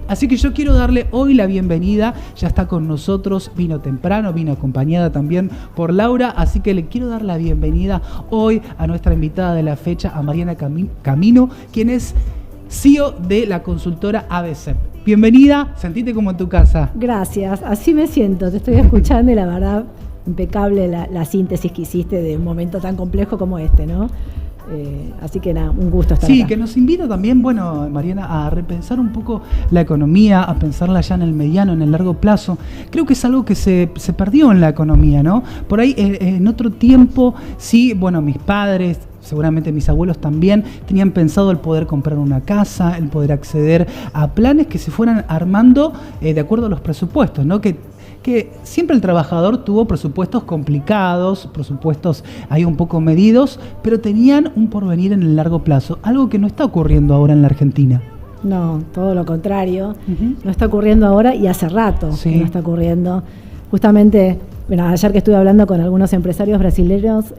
Así que yo quiero darle hoy la bienvenida, ya está con nosotros, vino temprano, vino acompañada también por Laura, así que le quiero dar la bienvenida hoy a nuestra invitada de la fecha, a Mariana Camino, quien es CEO de la consultora ABCEP. Bienvenida, sentite como en tu casa. Gracias, así me siento, te estoy escuchando y la verdad, impecable la síntesis que hiciste de un momento tan complejo como este, ¿no? Así que nada, un gusto estar acá. Sí, que nos invita también, bueno, Mariana, a repensar un poco la economía, a pensarla ya en el mediano, en el largo plazo. Creo que es algo que se perdió en la economía, ¿no? Por ahí, en otro tiempo, sí, bueno, mis padres, seguramente mis abuelos también, tenían pensado el poder comprar una casa, el poder acceder a planes que se fueran armando de acuerdo a los presupuestos, ¿no? Que siempre el trabajador tuvo presupuestos complicados, presupuestos ahí un poco medidos, pero tenían un porvenir en el largo plazo, algo que no está ocurriendo ahora en la Argentina. No, todo lo contrario, no está ocurriendo ahora y hace rato que no está ocurriendo. Justamente, bueno, ayer que estuve hablando con algunos empresarios brasileños,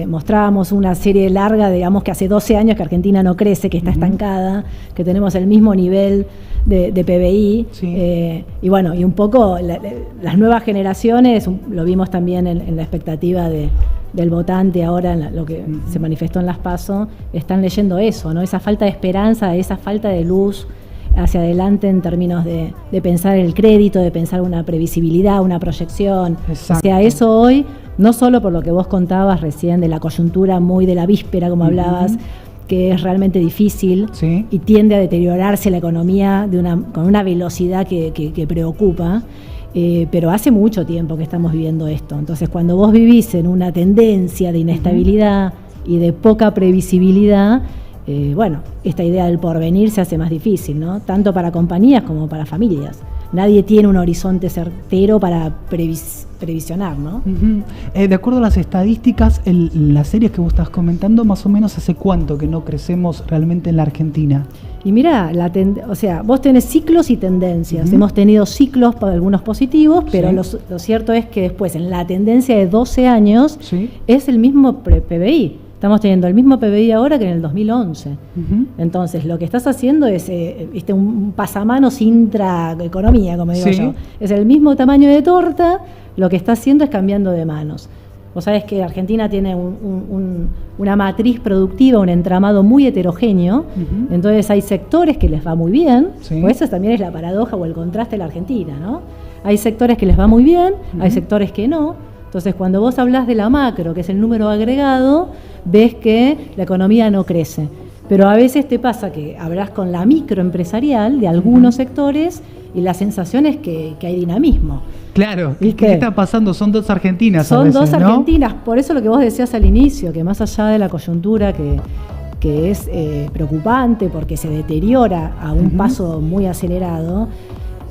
mostrábamos una serie larga, digamos que hace 12 años que Argentina no crece, que está estancada, que tenemos el mismo nivel de PBI, y bueno, y un poco las nuevas generaciones, lo vimos también en la expectativa del votante ahora, en lo que se manifestó en las PASO, están leyendo eso, ¿no? Esa falta de esperanza, esa falta de luz hacia adelante en términos de pensar el crédito, de pensar una previsibilidad, una proyección. Exacto. O sea, eso hoy, no solo por lo que vos contabas recién de la coyuntura muy de la víspera, como hablabas, que es realmente difícil y tiende a deteriorarse la economía con una velocidad que preocupa, pero hace mucho tiempo que estamos viviendo esto. Entonces, cuando vos vivís en una tendencia de inestabilidad y de poca previsibilidad, bueno, esta idea del porvenir se hace más difícil, ¿no? Tanto para compañías como para familias. Nadie tiene un horizonte certero para previsionar, ¿no? De acuerdo a las estadísticas, las series que vos estás comentando, más o menos ¿hace cuánto que no crecemos realmente en la Argentina? Y mira, o sea, vos tenés ciclos y tendencias. Hemos tenido ciclos, algunos positivos, pero lo cierto es que después, en la tendencia de 12 años, es el mismo PBI. Estamos teniendo el mismo PBI ahora que en el 2011. Entonces, lo que estás haciendo es un pasamanos intraeconomía, como digo yo. Es el mismo tamaño de torta, lo que está haciendo es cambiando de manos. Vos sabés que Argentina tiene una matriz productiva, un entramado muy heterogéneo, entonces hay sectores que les va muy bien, pues eso también es la paradoja o el contraste de la Argentina, ¿no? Hay sectores que les va muy bien, hay sectores que no. Entonces, cuando vos hablás de la macro, que es el número agregado, ves que la economía no crece. Pero a veces te pasa que hablas con la microempresarial de algunos sectores y la sensación es que hay dinamismo. Claro, ¿qué está pasando? Son dos Argentinas. Son a veces, dos Argentinas, ¿no? Por eso lo que vos decías al inicio, que más allá de la coyuntura que es preocupante porque se deteriora a un paso muy acelerado,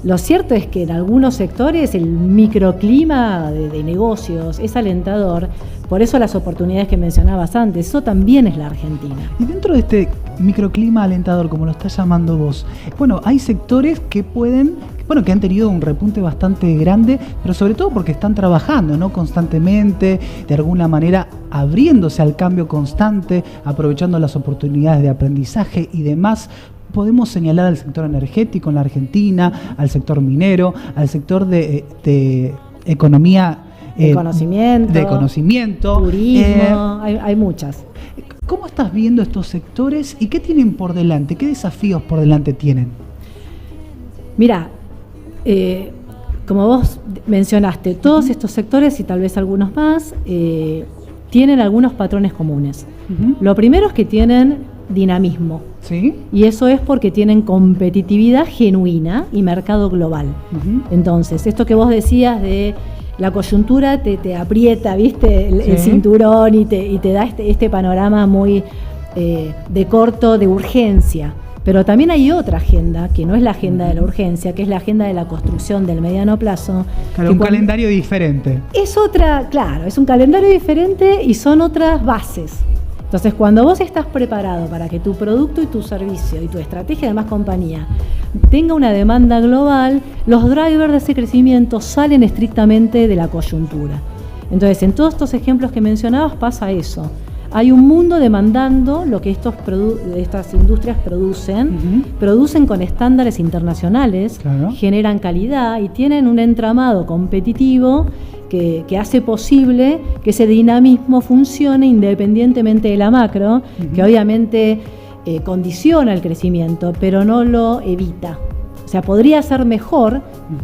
lo cierto es que en algunos sectores el microclima de negocios es alentador, por eso las oportunidades que mencionabas antes, eso también es la Argentina. Y dentro de este microclima alentador, como lo estás llamando vos, bueno, hay sectores que que han tenido un repunte bastante grande, pero sobre todo porque están trabajando, ¿no? Constantemente, de alguna manera abriéndose al cambio constante, aprovechando las oportunidades de aprendizaje y demás. Podemos señalar al sector energético en la Argentina, al sector minero, al sector de economía, de conocimiento, turismo, hay muchas. ¿Cómo estás viendo estos sectores y qué tienen por delante? ¿Qué desafíos por delante tienen? Mira, como vos mencionaste, todos estos sectores y tal vez algunos más tienen algunos patrones comunes. Lo primero es que tienen dinamismo. Y eso es porque tienen competitividad genuina y mercado global. Entonces, esto que vos decías de la coyuntura te aprieta, ¿viste? El cinturón y te da este panorama muy de corto, de urgencia. Pero también hay otra agenda, que no es la agenda de la urgencia, que es la agenda de la construcción del mediano plazo. Claro, un calendario diferente. Es un calendario diferente y son otras bases. Entonces, cuando vos estás preparado para que tu producto y tu servicio y tu estrategia de más compañía tenga una demanda global, los drivers de ese crecimiento salen estrictamente de la coyuntura. Entonces, en todos estos ejemplos que mencionabas pasa eso. hay un mundo demandando lo que estas industrias producen, producen con estándares internacionales, generan calidad y tienen un entramado competitivo que hace posible que ese dinamismo funcione independientemente de la macro, que obviamente condiciona el crecimiento, pero no lo evita. O sea, podría ser mejor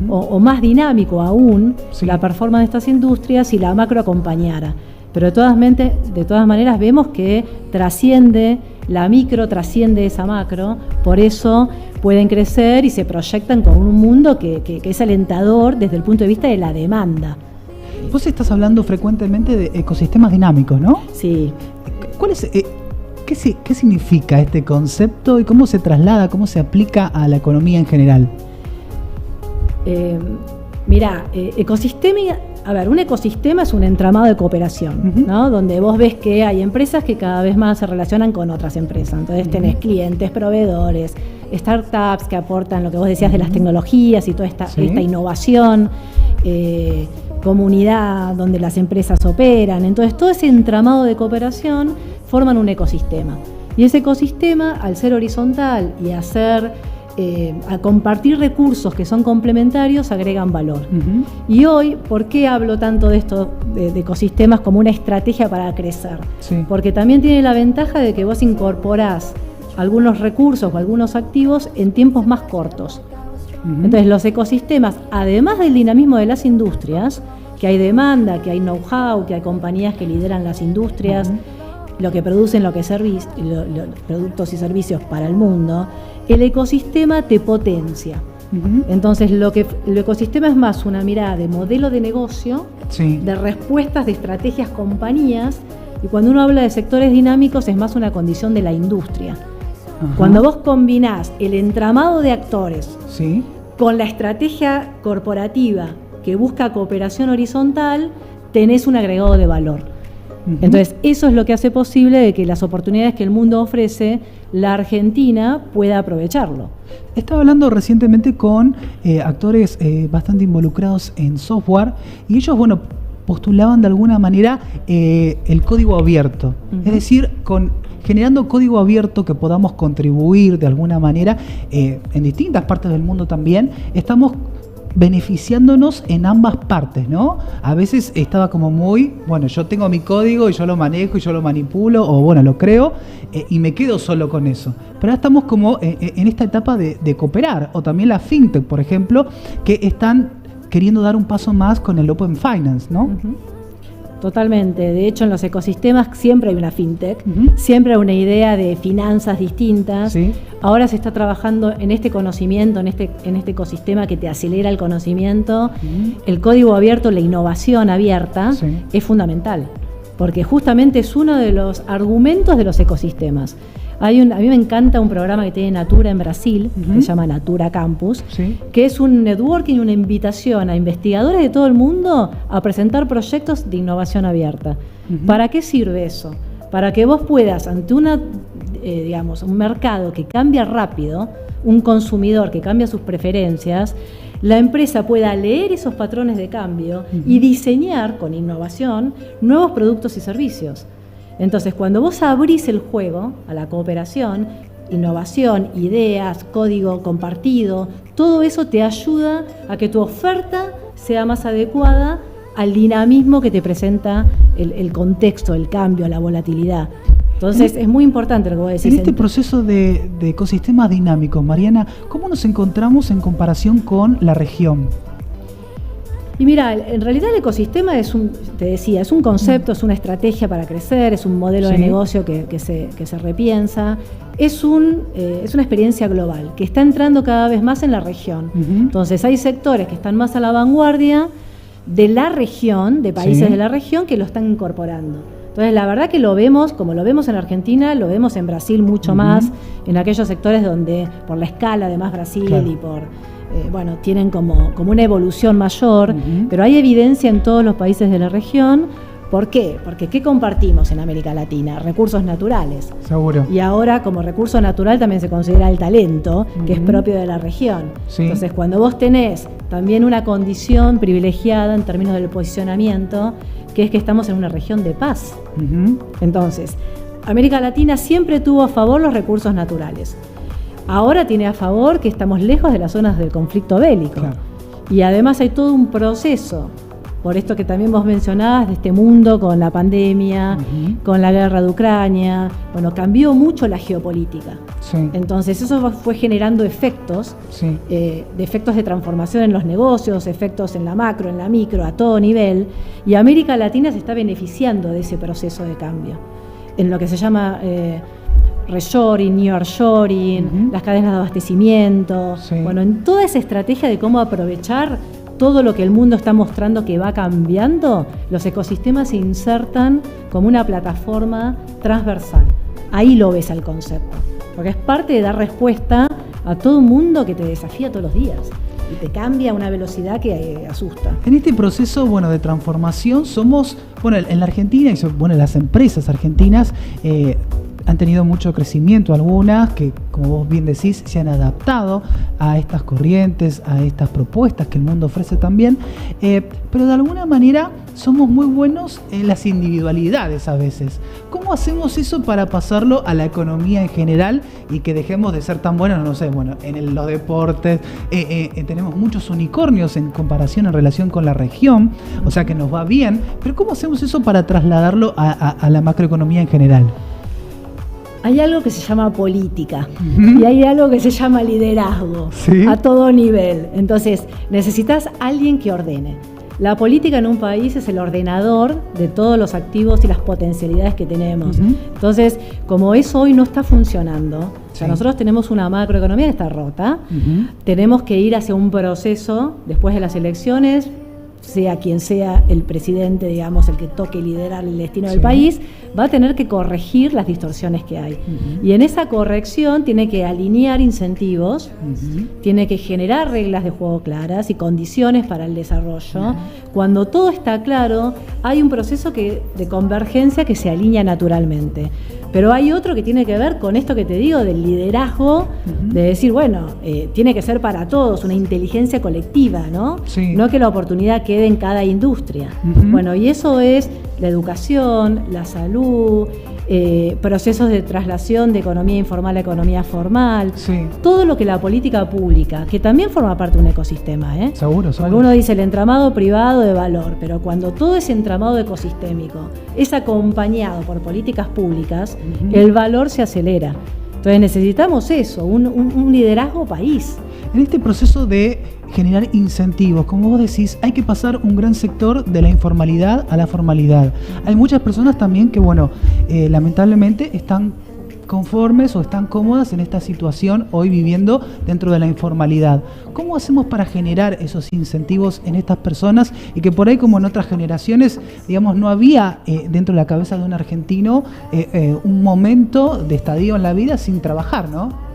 o más dinámico aún la performance de estas industrias si la macro acompañara. Pero de todas maneras vemos que trasciende, la micro trasciende esa macro, por eso pueden crecer y se proyectan con un mundo que es alentador desde el punto de vista de la demanda. Vos estás hablando frecuentemente de ecosistemas dinámicos, ¿no? Sí. ¿Cuál es, qué significa este concepto y cómo se traslada, cómo se aplica a la economía en general? Un ecosistema es un entramado de cooperación, ¿no? Donde vos ves que hay empresas que cada vez más se relacionan con otras empresas. Entonces tenés clientes, proveedores, startups que aportan lo que vos decías de las tecnologías y toda esta innovación, comunidad donde las empresas operan. Entonces todo ese entramado de cooperación forman un ecosistema. Y ese ecosistema, al ser horizontal y a compartir recursos que son complementarios, agregan valor. Y hoy, ¿por qué hablo tanto de esto, de ecosistemas como una estrategia para crecer? Porque también tiene la ventaja de que vos incorporás algunos recursos o algunos activos en tiempos más cortos. Entonces los ecosistemas, además del dinamismo de las industrias, que hay demanda, que hay know-how, que hay compañías que lideran las industrias, lo que producen los productos y servicios para el mundo, el ecosistema te potencia. Entonces el ecosistema es más una mirada de modelo de negocio, de respuestas de estrategias compañías, y cuando uno habla de sectores dinámicos es más una condición de la industria. Cuando vos combinás el entramado de actores con la estrategia corporativa que busca cooperación horizontal, tenés un agregado de valor. Entonces, eso es lo que hace posible de que las oportunidades que el mundo ofrece, la Argentina pueda aprovecharlo. Estaba hablando recientemente con actores bastante involucrados en software y ellos, postulaban de alguna manera el código abierto. Es decir, generando código abierto que podamos contribuir de alguna manera en distintas partes del mundo también, estamos beneficiándonos en ambas partes, ¿no? A veces estaba como yo tengo mi código y yo lo manejo y yo lo manipulo o lo creo y me quedo solo con eso. Pero ahora estamos como en esta etapa de cooperar, o también la fintech, por ejemplo, que están queriendo dar un paso más con el Open Finance, ¿no? Totalmente. De hecho, en los ecosistemas siempre hay una fintech, siempre hay una idea de finanzas distintas. Ahora se está trabajando en este conocimiento, en este ecosistema que te acelera el conocimiento. El código abierto, la innovación abierta, es fundamental, porque justamente es uno de los argumentos de los ecosistemas. A mí me encanta un programa que tiene Natura en Brasil, que se llama Natura Campus, que es un networking, una invitación a investigadores de todo el mundo a presentar proyectos de innovación abierta. ¿Para qué sirve eso? Para que vos puedas, ante un mercado que cambia rápido, un consumidor que cambia sus preferencias, la empresa pueda leer esos patrones de cambio y diseñar con innovación nuevos productos y servicios. Entonces, cuando vos abrís el juego a la cooperación, innovación, ideas, código compartido, todo eso te ayuda a que tu oferta sea más adecuada al dinamismo que te presenta el contexto, el cambio, la volatilidad. Entonces, es muy importante lo que vos decís. En este proceso de ecosistemas dinámicos, Mariana, ¿cómo nos encontramos en comparación con la región? Y mira, en realidad el ecosistema es un concepto, es una estrategia para crecer, es un modelo de negocio que se repiensa, es una experiencia global que está entrando cada vez más en la región. Entonces hay sectores que están más a la vanguardia de la región, de países de la región, que lo están incorporando. Entonces la verdad que lo vemos, como lo vemos en Argentina, lo vemos en Brasil mucho más, en aquellos sectores donde, por la escala además Brasil y por... tienen como una evolución mayor, pero hay evidencia en todos los países de la región, ¿Por qué? Porque ¿qué compartimos en América Latina? Recursos naturales. Seguro. Y ahora como recurso natural también se considera el talento, que es propio de la región. Sí. Entonces cuando vos tenés también una condición privilegiada en términos del posicionamiento, que es que estamos en una región de paz. Entonces, América Latina siempre tuvo a favor los recursos naturales. Ahora tiene a favor que estamos lejos de las zonas del conflicto bélico. Claro. Y además hay todo un proceso, por esto que también vos mencionabas, de este mundo con la pandemia, con la guerra de Ucrania. Bueno, cambió mucho la geopolítica. Sí. Entonces eso fue generando efectos, Sí. de efectos de transformación en los negocios, efectos en la macro, en la micro, a todo nivel. Y América Latina se está beneficiando de ese proceso de cambio, en lo que se llama reshoring, nearshoring, las cadenas de abastecimiento. Sí. Bueno, en toda esa estrategia de cómo aprovechar todo lo que el mundo está mostrando que va cambiando, los ecosistemas se insertan como una plataforma transversal. Ahí lo ves al concepto, porque es parte de dar respuesta a todo un mundo que te desafía todos los días y te cambia a una velocidad que asusta. En este proceso, bueno, de transformación somos, bueno, en la Argentina, y bueno, las empresas argentinas han tenido mucho crecimiento, algunas que, como vos bien decís, se han adaptado a estas corrientes, a estas propuestas que el mundo ofrece también, pero de alguna manera somos muy buenos en las individualidades a veces. ¿Cómo hacemos eso para pasarlo a la economía en general y que dejemos de ser tan buenos, no sé, bueno, en los deportes? Tenemos muchos unicornios en comparación, en relación con la región, o sea que nos va bien, pero ¿cómo hacemos eso para trasladarlo a la macroeconomía en general? Hay algo que se llama política y hay algo que se llama liderazgo, ¿sí? A todo nivel. Entonces, necesitas alguien que ordene. La política en un país es el ordenador de todos los activos y las potencialidades que tenemos. Entonces, como eso hoy no está funcionando, o sea, nosotros tenemos una macroeconomía que está rota, tenemos que ir hacia un proceso después de las elecciones, sea quien sea el presidente, digamos, el que toque liderar el destino del país, va a tener que corregir las distorsiones que hay. Y en esa corrección tiene que alinear incentivos, tiene que generar reglas de juego claras y condiciones para el desarrollo. Cuando todo está claro, hay un proceso de convergencia que se alinea naturalmente. Pero hay otro que tiene que ver con esto que te digo del liderazgo, de decir, bueno, tiene que ser para todos, una inteligencia colectiva, ¿no? Sí. No que la oportunidad quede en cada industria. Bueno, y eso es la educación, la salud, procesos de traslación de economía informal a economía formal, todo lo que la política pública, que también forma parte de un ecosistema, Seguro. Porque uno dice el entramado privado de valor, pero cuando todo ese entramado ecosistémico es acompañado por políticas públicas, el valor se acelera. Entonces necesitamos eso, un liderazgo país. En este proceso de generar incentivos, como vos decís, hay que pasar un gran sector de la informalidad a la formalidad. Hay muchas personas también que, bueno, lamentablemente están conformes o están cómodas en esta situación hoy viviendo dentro de la informalidad. ¿Cómo hacemos para generar esos incentivos en estas personas y que por ahí, como en otras generaciones, digamos, no había dentro de la cabeza de un argentino un momento de estadio en la vida sin trabajar, ¿no?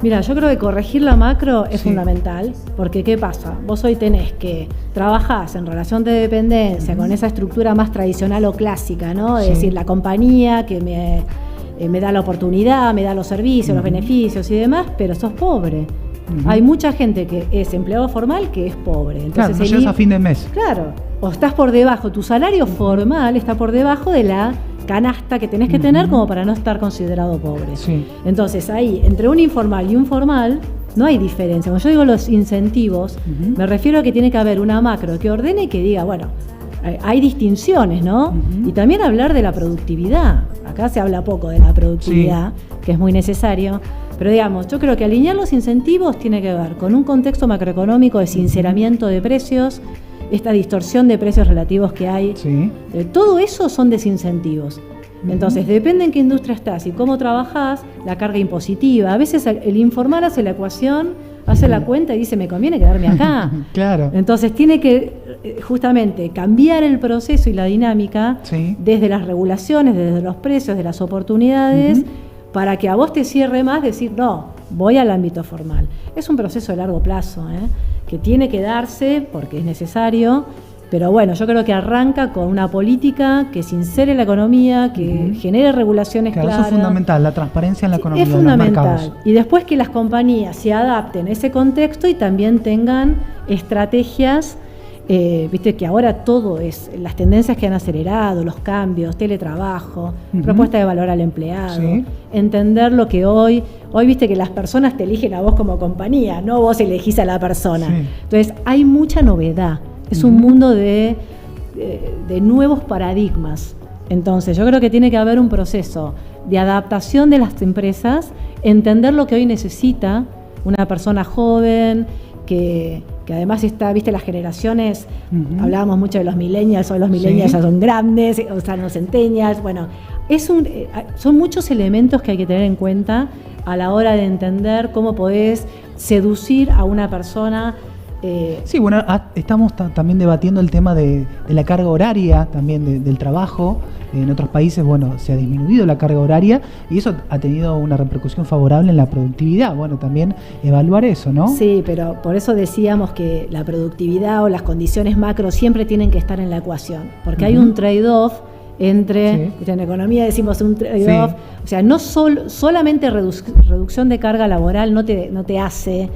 Mira, yo creo que corregir la macro es fundamental, porque ¿qué pasa? Vos hoy tenés que trabajás en relación de dependencia con esa estructura más tradicional o clásica, ¿no? Es decir, la compañía que me da la oportunidad, me da los servicios, los beneficios y demás, pero sos pobre. Hay mucha gente que es empleado formal que es pobre. Entonces, claro, no llegas a fin de mes. Claro, o estás por debajo, tu salario formal está por debajo de la canasta que tenés que tener como para no estar considerado pobre. Entonces ahí, entre un informal y un formal, no hay diferencia. Cuando yo digo los incentivos, me refiero a que tiene que haber una macro que ordene y que diga, bueno, hay distinciones, ¿no? Y también hablar de la productividad. Acá se habla poco de la productividad, que es muy necesario. Pero digamos, yo creo que alinear los incentivos tiene que ver con un contexto macroeconómico de sinceramiento de precios, esta distorsión de precios relativos que hay. Todo eso son desincentivos. Entonces, depende en qué industria estás y cómo trabajás, la carga impositiva. A veces el informal hace la ecuación, hace la cuenta y dice, me conviene quedarme acá. Claro. Entonces, tiene que justamente cambiar el proceso y la dinámica desde las regulaciones, desde los precios, de las oportunidades, para que a vos te cierre más decir, no, voy al ámbito formal. Es un proceso de largo plazo, que tiene que darse porque es necesario, Pero bueno, yo creo que arranca con una política que sincere la economía, que genere regulaciones claras. Eso es fundamental, la transparencia en la economía. Es fundamental. Y después que las compañías se adapten a ese contexto y también tengan estrategias. Viste que ahora todo es las tendencias que han acelerado, los cambios, teletrabajo, propuesta de valor al empleado, entender lo que hoy viste que las personas te eligen a vos como compañía, no vos elegís a la persona. Entonces hay mucha novedad, es un mundo de nuevos paradigmas. Entonces yo creo que tiene que haber un proceso de adaptación de las empresas, entender lo que hoy necesita una persona joven, que además está, viste, las generaciones, hablábamos mucho de los millennials, hoy los millennials ya son grandes, o sea, los centennials, bueno, son muchos elementos que hay que tener en cuenta a la hora de entender cómo podés seducir a una persona. Sí, bueno, estamos también debatiendo el tema de la carga horaria, también del trabajo. En otros países, bueno, se ha disminuido la carga horaria y eso ha tenido una repercusión favorable en la productividad. Bueno, también evaluar eso, ¿no? Sí, pero por eso decíamos que la productividad o las condiciones macro siempre tienen que estar en la ecuación, porque hay un trade-off entre, en economía decimos un trade-off, o sea, no solamente reducción de carga laboral no te hace,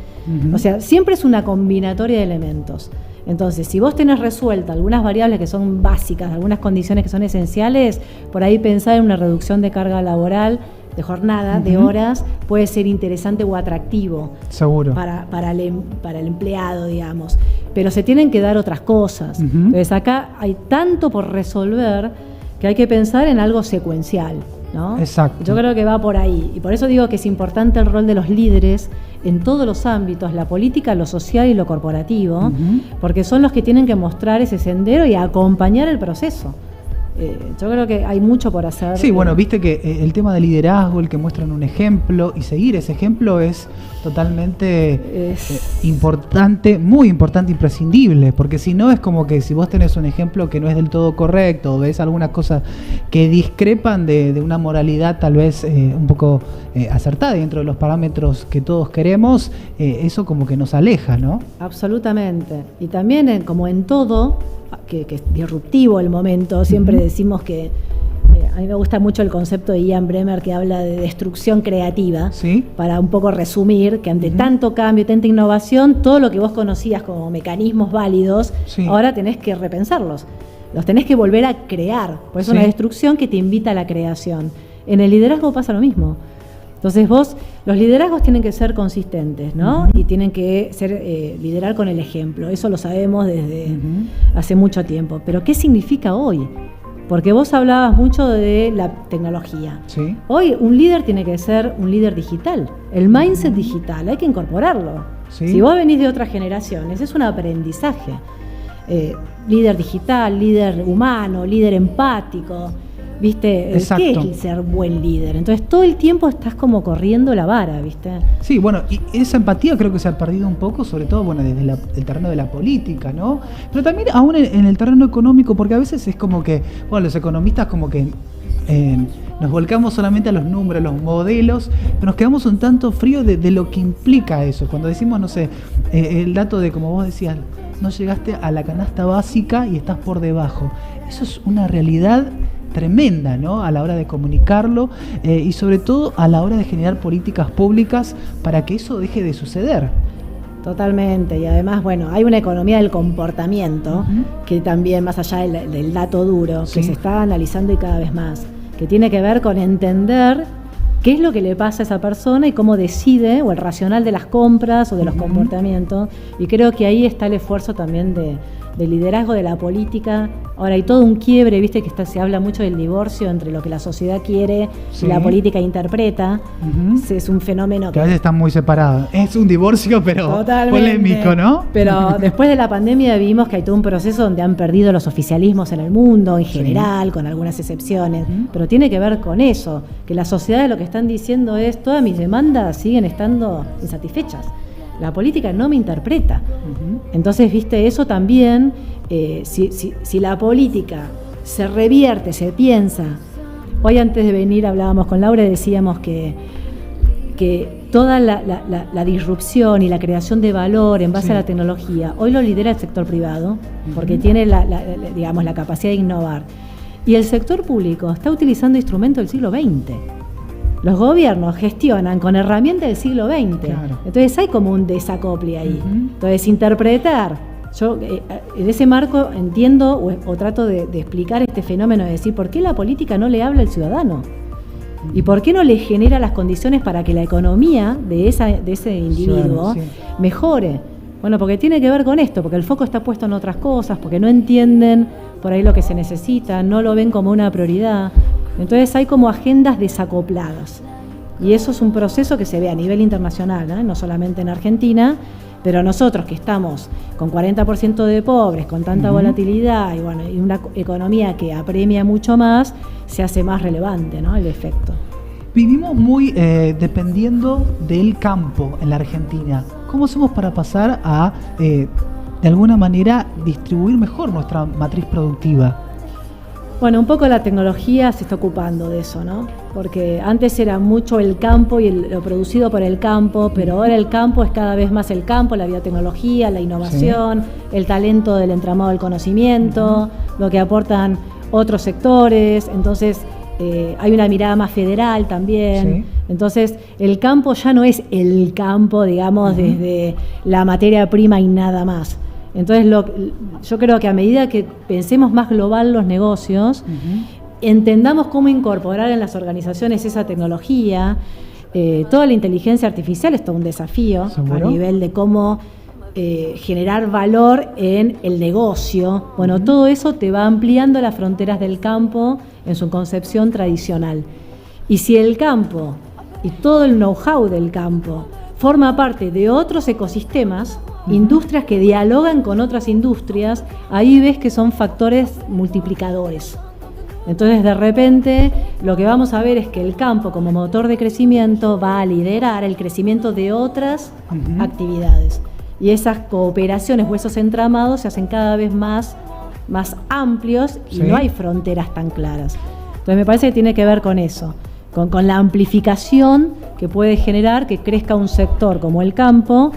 o sea, siempre es una combinatoria de elementos. Entonces, si vos tenés resuelta algunas variables que son básicas, algunas condiciones que son esenciales, por ahí pensar en una reducción de carga laboral, de jornada, de horas, puede ser interesante o atractivo. Seguro. Para el empleado, digamos. Pero se tienen que dar otras cosas. Entonces, acá hay tanto por resolver que hay que pensar en algo secuencial, ¿no? Exacto. Yo creo que va por ahí. Y por eso digo que es importante el rol de los líderes en todos los ámbitos, la política, lo social y lo corporativo, porque son los que tienen que mostrar ese sendero y acompañar el proceso. Yo creo que hay mucho por hacer. Sí, bueno, viste que el tema de liderazgo, el que muestran un ejemplo y seguir ese ejemplo es totalmente importante, muy importante, imprescindible, porque si no es como que si vos tenés un ejemplo que no es del todo correcto o ves algunas cosas que discrepan de una moralidad tal vez un poco acertada dentro de los parámetros que todos queremos, eso como que nos aleja, ¿no? Absolutamente. Y también como en todo, que es disruptivo el momento, siempre decimos que a mí me gusta mucho el concepto de Ian Bremmer que habla de destrucción creativa, para un poco resumir que ante tanto cambio, tanta innovación, todo lo que vos conocías como mecanismos válidos, ahora tenés que repensarlos, los tenés que volver a crear, por eso es una destrucción que te invita a la creación. En el liderazgo pasa lo mismo. Entonces los liderazgos tienen que ser consistentes, ¿no? Y tienen que ser liderar con el ejemplo. Eso lo sabemos desde hace mucho tiempo. Pero ¿qué significa hoy? Porque vos hablabas mucho de la tecnología. Hoy un líder tiene que ser un líder digital. El mindset digital, hay que incorporarlo. Si vos venís de otras generaciones, es un aprendizaje. Líder digital, líder humano, líder empático. ¿Viste? ¿Qué es ser buen líder? Entonces todo el tiempo estás como corriendo la vara, ¿viste? Sí, bueno, y esa empatía creo que se ha perdido un poco, sobre todo, bueno, desde el terreno de la política, ¿no? Pero también aún en el terreno económico, porque a veces es como que, bueno, los economistas como que nos volcamos solamente a los números, a los modelos, pero nos quedamos un tanto fríos de lo que implica eso. Cuando decimos, no sé, el dato de, como vos decías, no llegaste a la canasta básica y estás por debajo. Eso es una realidad tremenda, ¿no? A la hora de comunicarlo y sobre todo a la hora de generar políticas públicas para que eso deje de suceder. Totalmente, y además, bueno, hay una economía del comportamiento que también, más allá del dato duro, que se está analizando y cada vez más, que tiene que ver con entender qué es lo que le pasa a esa persona y cómo decide, o el racional de las compras o de los comportamientos, y creo que ahí está el esfuerzo también de liderazgo de la política. Ahora hay todo un quiebre, viste que se habla mucho del divorcio entre lo que la sociedad quiere y la política interpreta. Es un fenómeno que a veces están muy separados. Es un divorcio, pero polémico, ¿no? Pero después de la pandemia vimos que hay todo un proceso donde han perdido los oficialismos en el mundo, en general, con algunas excepciones. Pero tiene que ver con eso, que la sociedad lo que están diciendo es: todas mis demandas siguen estando insatisfechas. La política no me interpreta. Entonces, viste, eso también, si la política se revierte, se piensa. Hoy antes de venir hablábamos con Laura y decíamos que toda la disrupción y la creación de valor en base a la tecnología, hoy lo lidera el sector privado, porque tiene digamos, la capacidad de innovar. Y el sector público está utilizando instrumentos del siglo XX. Los gobiernos gestionan con herramientas del siglo XX. Claro. Entonces hay como un desacople ahí. Entonces interpretar, yo en ese marco entiendo o trato de explicar este fenómeno, de decir por qué la política no le habla al ciudadano. ¿Y por qué no le genera las condiciones para que la economía de ese individuo mejore? Bueno, porque tiene que ver con esto, porque el foco está puesto en otras cosas, porque no entienden por ahí lo que se necesita, no lo ven como una prioridad. Entonces hay como agendas desacopladas. Y eso es un proceso que se ve a nivel internacional, no solamente en Argentina, pero nosotros que estamos con 40% de pobres, con tanta volatilidad y una economía que apremia mucho más, se hace más relevante, ¿no?, el efecto. Vivimos muy dependiendo del campo en la Argentina. ¿Cómo hacemos para pasar a, de alguna manera, distribuir mejor nuestra matriz productiva? Bueno, un poco la tecnología se está ocupando de eso, ¿no? Porque antes era mucho el campo y lo producido por el campo, pero ahora el campo es cada vez más el campo, la biotecnología, la innovación, el talento del entramado del conocimiento, lo que aportan otros sectores. Entonces hay una mirada más federal también. Entonces el campo ya no es el campo, digamos, desde la materia prima y nada más. Entonces yo creo que a medida que pensemos más global los negocios, entendamos cómo incorporar en las organizaciones esa tecnología, toda la inteligencia artificial es todo un desafío. ¿Seguro? A nivel de cómo generar valor en el negocio. Bueno, todo eso te va ampliando las fronteras del campo en su concepción tradicional. Y si el campo y todo el know-how del campo forma parte de otros ecosistemas, industrias que dialogan con otras industrias, ahí ves que son factores multiplicadores. Entonces, de repente, lo que vamos a ver es que el campo, como motor de crecimiento, va a liderar el crecimiento de otras actividades. Y esas cooperaciones o esos entramados se hacen cada vez más amplios y no hay fronteras tan claras. Entonces, me parece que tiene que ver con eso, con la amplificación que puede generar que crezca un sector como el campo,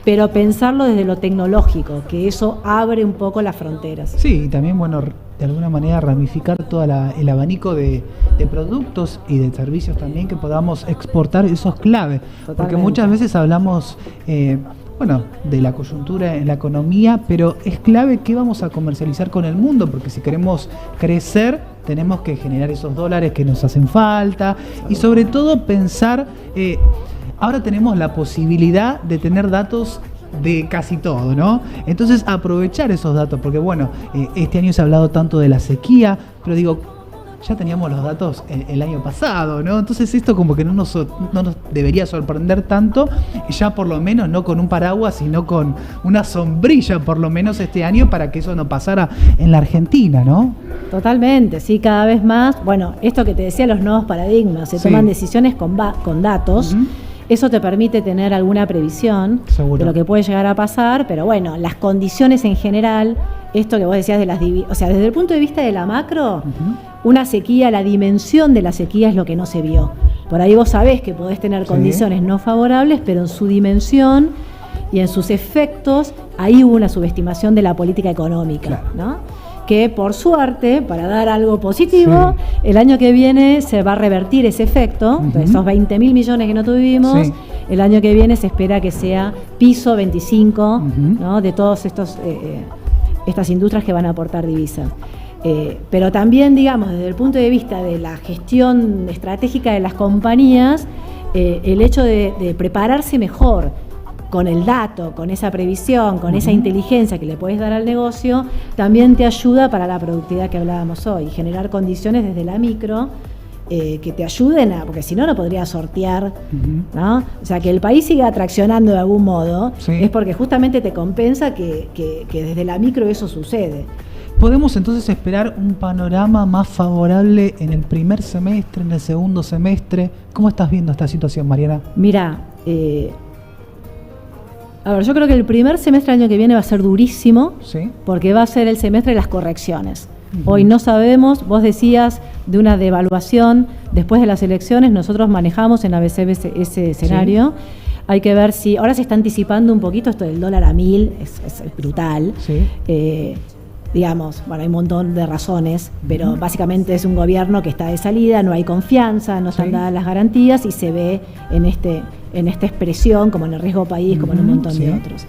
pero pensarlo desde lo tecnológico, que eso abre un poco las fronteras. Sí, y también, bueno, de alguna manera ramificar todo el abanico de productos y de servicios también que podamos exportar, eso es clave. Totalmente. Porque muchas veces hablamos, de la coyuntura en la economía, pero es clave qué vamos a comercializar con el mundo, porque si queremos crecer, tenemos que generar esos dólares que nos hacen falta, y sobre todo pensar... ahora tenemos la posibilidad de tener datos de casi todo, ¿no? Entonces aprovechar esos datos, porque este año se ha hablado tanto de la sequía, pero ya teníamos los datos el año pasado, ¿no? Entonces esto como que no nos debería sorprender tanto, ya por lo menos no con un paraguas, sino con una sombrilla por lo menos este año para que eso no pasara en la Argentina, ¿no? Totalmente, sí, cada vez más. Bueno, esto que te decía, los nuevos paradigmas, se toman decisiones con datos. Eso te permite tener alguna previsión de lo que puede llegar a pasar, pero las condiciones en general, esto que vos decías de desde el punto de vista de la macro, una sequía, la dimensión de la sequía es lo que no se vio. Por ahí vos sabés que podés tener condiciones no favorables, pero en su dimensión y en sus efectos, ahí hubo una subestimación de la política económica, ¿no? Que por suerte, para dar algo positivo, el año que viene se va a revertir ese efecto, de esos 20.000 millones que no tuvimos, el año que viene se espera que sea piso 25, ¿no?, de todas estas industrias que van a aportar divisas. Pero también, digamos, desde el punto de vista de la gestión estratégica de las compañías, el hecho de prepararse mejor, con el dato, con esa previsión, con esa inteligencia que le puedes dar al negocio, también te ayuda para la productividad que hablábamos hoy, generar condiciones desde la micro que te ayuden porque si no, no podrías sortear, ¿no? O sea, que el país siga traccionando de algún modo, es porque justamente te compensa que desde la micro eso sucede. ¿Podemos entonces esperar un panorama más favorable en el primer semestre, en el segundo semestre? ¿Cómo estás viendo esta situación, Mariana? Mira, yo creo que el primer semestre del año que viene va a ser durísimo, porque va a ser el semestre de las correcciones. Hoy no sabemos, vos decías de una devaluación después de las elecciones, nosotros manejamos en ABC ese escenario. Sí. Hay que ver si, ahora se está anticipando un poquito esto del dólar a 1000, es brutal. Sí. Digamos, bueno, hay un montón de razones, pero básicamente es un gobierno que está de salida, no hay confianza, no están dadas las garantías y se ve en esta expresión, como en el riesgo país, como en un montón de otros.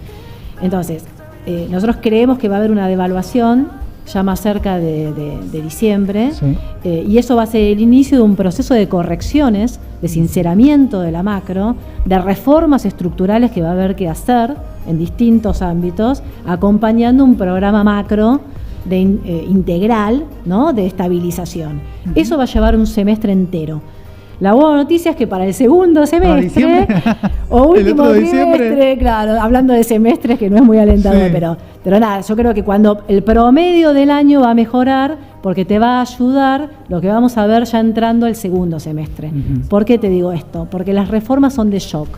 Entonces, nosotros creemos que va a haber una devaluación ya más cerca de diciembre, y eso va a ser el inicio de un proceso de correcciones, de sinceramiento de la macro, de reformas estructurales que va a haber que hacer en distintos ámbitos, acompañando un programa macro integral, ¿no?, de estabilización. Eso va a llevar un semestre entero. La buena noticia es que para el segundo semestre o último trimestre, claro, hablando de semestres que no es muy alentador, pero nada, yo creo que cuando el promedio del año va a mejorar, porque te va a ayudar lo que vamos a ver ya entrando el segundo semestre. ¿Por qué te digo esto? Porque las reformas son de shock.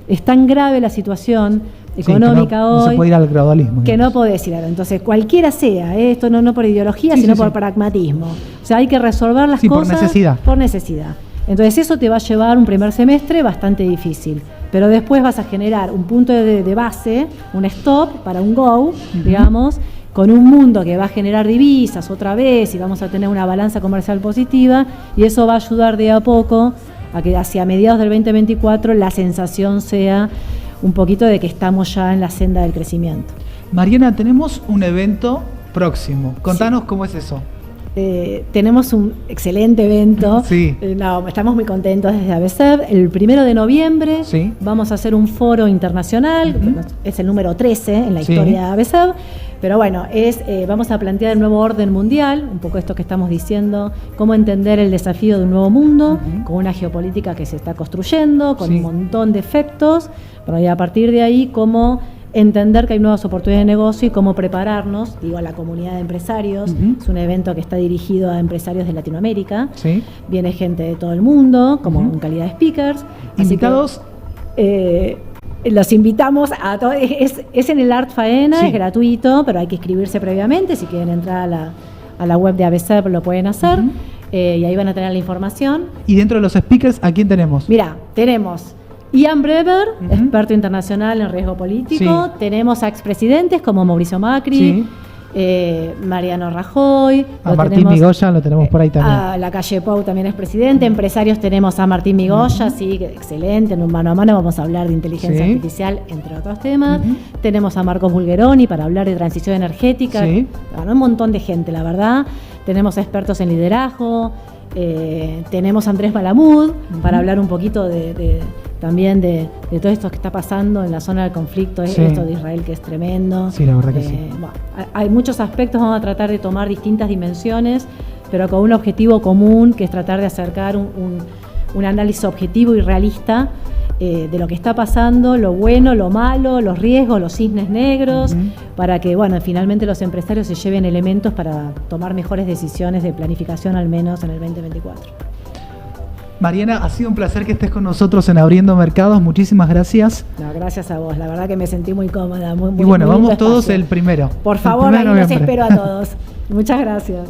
Es tan grave la situación económica hoy, no se puede ir al gradualismo, que no podés ir a... Entonces, cualquiera sea, esto no por ideología, sino por pragmatismo. O sea, hay que resolver las cosas por necesidad. Entonces, eso te va a llevar un primer semestre bastante difícil. Pero después vas a generar un punto de base, un stop para un go, digamos, con un mundo que va a generar divisas otra vez y vamos a tener una balanza comercial positiva, y eso va a ayudar de a poco a que hacia mediados del 2024 la sensación sea un poquito de que estamos ya en la senda del crecimiento. Mariana, tenemos un evento próximo. Contanos cómo es eso. Tenemos un excelente evento. Estamos muy contentos desde ABCEB. El 1 de noviembre vamos a hacer un foro internacional, es el número 13 en la historia de ABCEB, pero bueno, vamos a plantear el nuevo orden mundial, un poco esto que estamos diciendo, cómo entender el desafío de un nuevo mundo, con una geopolítica que se está construyendo, con un montón de efectos, pero y a partir de ahí, cómo entender que hay nuevas oportunidades de negocio y cómo prepararnos, digo, a la comunidad de empresarios. Es un evento que está dirigido a empresarios de Latinoamérica. Viene gente de todo el mundo, como en calidad de speakers. ¿Invitados? Los invitamos a todos. Es en el Art Faena, es gratuito, pero hay que inscribirse previamente. Si quieren entrar a la web de ABCEB lo pueden hacer. Y ahí van a tener la información. ¿Y dentro de los speakers a quién tenemos? Mira, tenemos Ian Bremmer, experto internacional en riesgo político. Tenemos a expresidentes como Mauricio Macri, Mariano Rajoy. A Martín Migoya lo tenemos por ahí también. A Lacalle Pou también es presidente. Empresarios tenemos a Martín Migoya, excelente. En un mano a mano vamos a hablar de inteligencia artificial, entre otros temas. Tenemos a Marcos Bulgeroni para hablar de transición energética. Bueno, un montón de gente, la verdad. Tenemos expertos en liderazgo. Tenemos a Andrés Malamud para hablar un poquito también de todo esto que está pasando en la zona del conflicto, esto de Israel, que es tremendo. Sí, la verdad que sí. Bueno, hay muchos aspectos, vamos a tratar de tomar distintas dimensiones, pero con un objetivo común, que es tratar de acercar un análisis objetivo y realista de lo que está pasando, lo bueno, lo malo, los riesgos, los cisnes negros, para que, bueno, finalmente los empresarios se lleven elementos para tomar mejores decisiones de planificación, al menos en el 2024. Mariana, ha sido un placer que estés con nosotros en Abriendo Mercados. Muchísimas gracias. No, gracias a vos. La verdad que me sentí muy cómoda. Muy, y bueno, muy vamos todos el primero. Por favor, ahí los espero a todos. Muchas gracias.